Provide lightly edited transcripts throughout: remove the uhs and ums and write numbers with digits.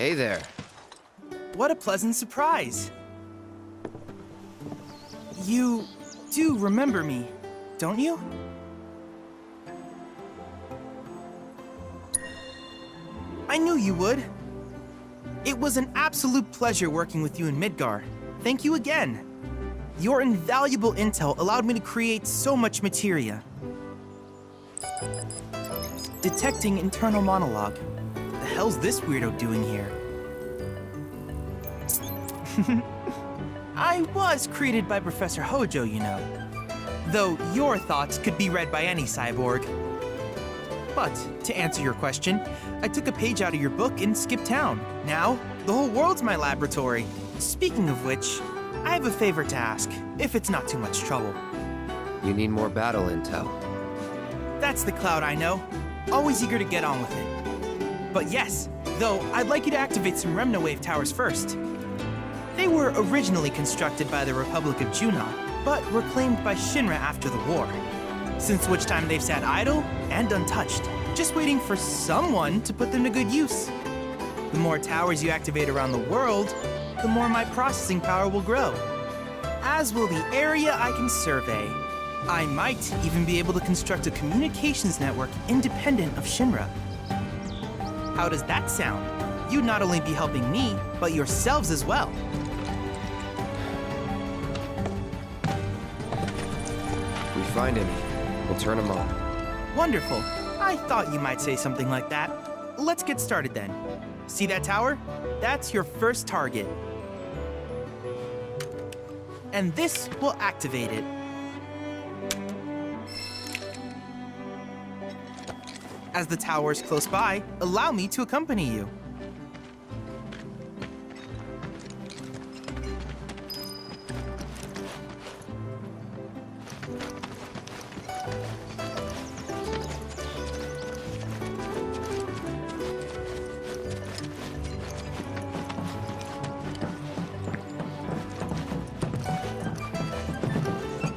Hey there. What a pleasant surprise. You do remember me, don't you? I knew you would. It was an absolute pleasure working with you in Midgar. Thank you again. Your invaluable intel allowed me to create so much materia. Detecting internal monologue. The hell's this weirdo doing here? I was created by Professor Hojo, you know. Though your thoughts could be read by any cyborg. But, to answer your question, I took a page out of your book and skipped town. Now, the whole world's my laboratory. Speaking of which, I have a favor to ask, if it's not too much trouble. You need more battle intel. That's the Cloud I know. Always eager to get on with it. But yes, though, I'd like you to activate some Remnawave towers first. They were originally constructed by the Republic of Junon, but reclaimed by Shinra after the war. Since which time they've sat idle and untouched, just waiting for someone to put them to good use. The more towers you activate around the world, the more my processing power will grow. As will the area I can survey. I might even be able to construct a communications network independent of Shinra. How does that sound? You'd not only be helping me, but yourselves as well. If we find any, we'll turn them on. Wonderful. I thought you might say something like that. Let's get started then. See that tower? That's your first target. And this will activate it. As the tower is close by, allow me to accompany you.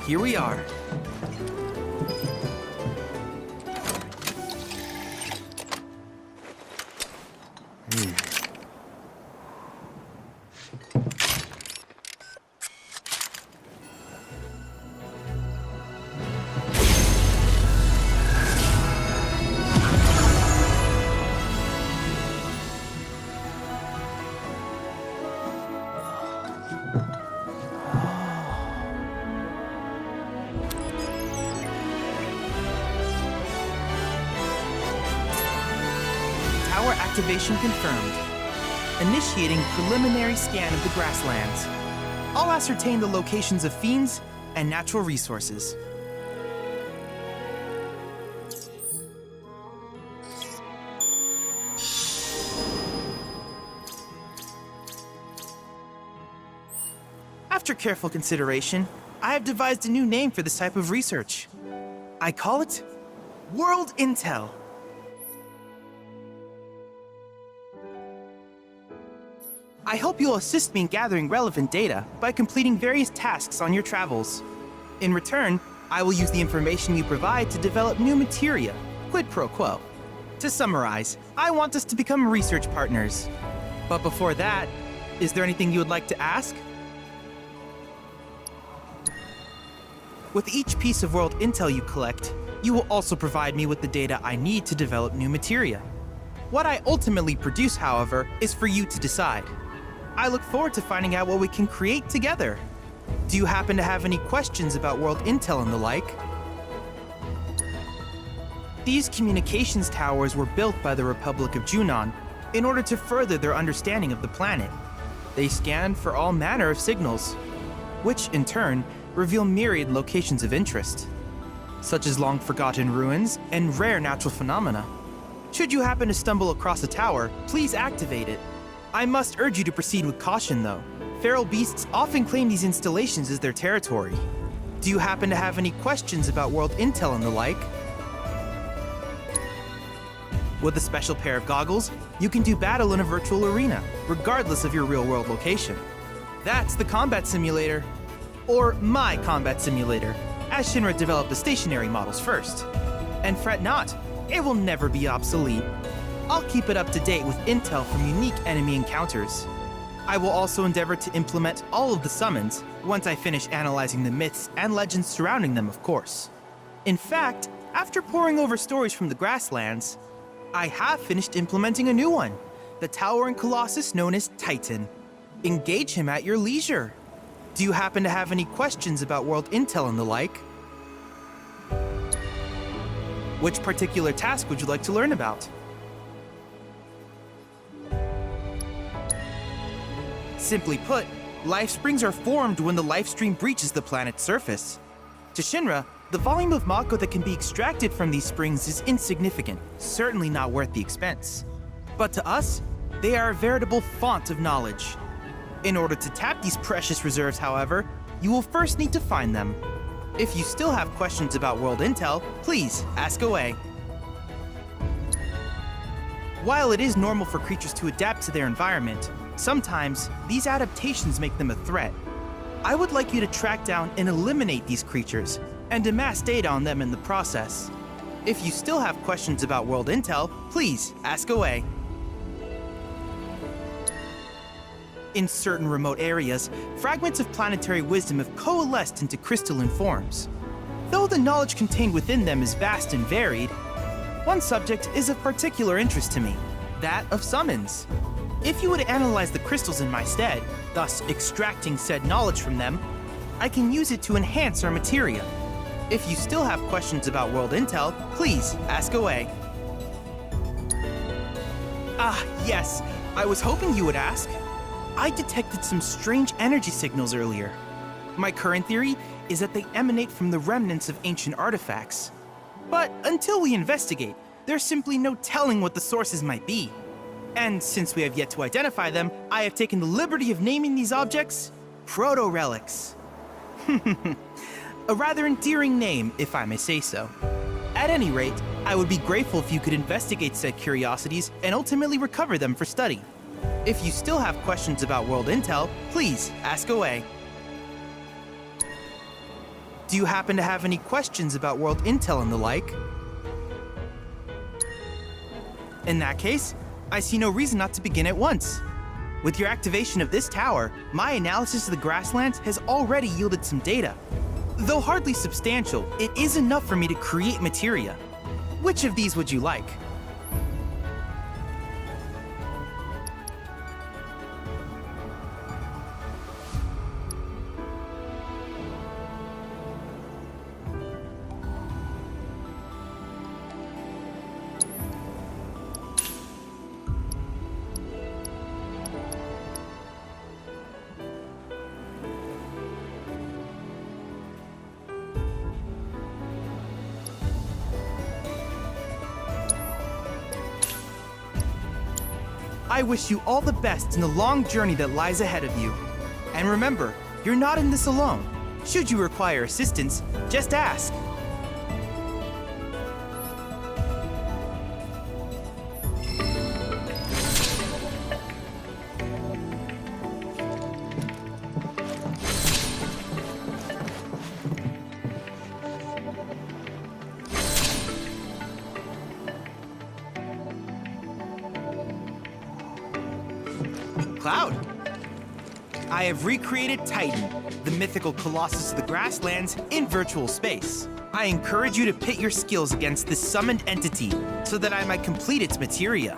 Here we are. Tower activation confirmed. Initiating preliminary scan of the grasslands. I'll ascertain the locations of fiends and natural resources. After careful consideration, I have devised a new name for this type of research. I call it World Intel. I hope you'll assist me in gathering relevant data by completing various tasks on your travels. In return, I will use the information you provide to develop new materia, quid pro quo. To summarize, I want us to become research partners. But before that, is there anything you would like to ask? With each piece of world intel you collect, you will also provide me with the data I need to develop new materia. What I ultimately produce, however, is for you to decide. I look forward to finding out what we can create together. Do you happen to have any questions about world intel and the like? These communications towers were built by the Republic of Junon in order to further their understanding of the planet. They scan for all manner of signals, which in turn reveal myriad locations of interest, such as long-forgotten ruins and rare natural phenomena. Should you happen to stumble across a tower, please activate it. I must urge you to proceed with caution, though. Feral beasts often claim these installations as their territory. Do you happen to have any questions about world intel and the like? With a special pair of goggles, you can do battle in a virtual arena, regardless of your real-world location. That's the combat simulator. Or my combat simulator, as Shinra developed the stationary models first. And fret not, it will never be obsolete. I'll keep it up to date with intel from unique enemy encounters. I will also endeavor to implement all of the summons once I finish analyzing the myths and legends surrounding them, of course. In fact, after poring over stories from the grasslands, I have finished implementing a new one, the towering colossus known as Titan. Engage him at your leisure. Do you happen to have any questions about world intel and the like? Which particular task would you like to learn about? Simply put, life springs are formed when the life stream breaches the planet's surface. To Shinra, the volume of Mako that can be extracted from these springs is insignificant, certainly not worth the expense. But to us, they are a veritable font of knowledge. In order to tap these precious reserves, however, you will first need to find them. If you still have questions about world intel, please ask away. While it is normal for creatures to adapt to their environment, sometimes these adaptations make them a threat. I would like you to track down and eliminate these creatures, and amass data on them in the process. If you still have questions about world intel, please ask away. In certain remote areas, fragments of planetary wisdom have coalesced into crystalline forms. Though the knowledge contained within them is vast and varied, one subject is of particular interest to me, that of summons. If you would analyze the crystals in my stead, thus extracting said knowledge from them, I can use it to enhance our materia. If you still have questions about world intel, please ask away. Ah, yes, I was hoping you would ask. I detected some strange energy signals earlier. My current theory is that they emanate from the remnants of ancient artifacts. But until we investigate, there's simply no telling what the sources might be. And since we have yet to identify them, I have taken the liberty of naming these objects proto-relics. A rather endearing name, if I may say so. At any rate, I would be grateful if you could investigate said curiosities and ultimately recover them for study. If you still have questions about world intel, please ask away. Do you happen to have any questions about world intel and the like? In that case, I see no reason not to begin at once. With your activation of this tower, my analysis of the grasslands has already yielded some data. Though hardly substantial, it is enough for me to create materia. Which of these would you like? I wish you all the best in the long journey that lies ahead of you. And remember, you're not in this alone. Should you require assistance, just ask. Cloud. I have recreated Titan, the mythical colossus of the grasslands, in virtual space. I encourage you to pit your skills against this summoned entity so that I might complete its materia.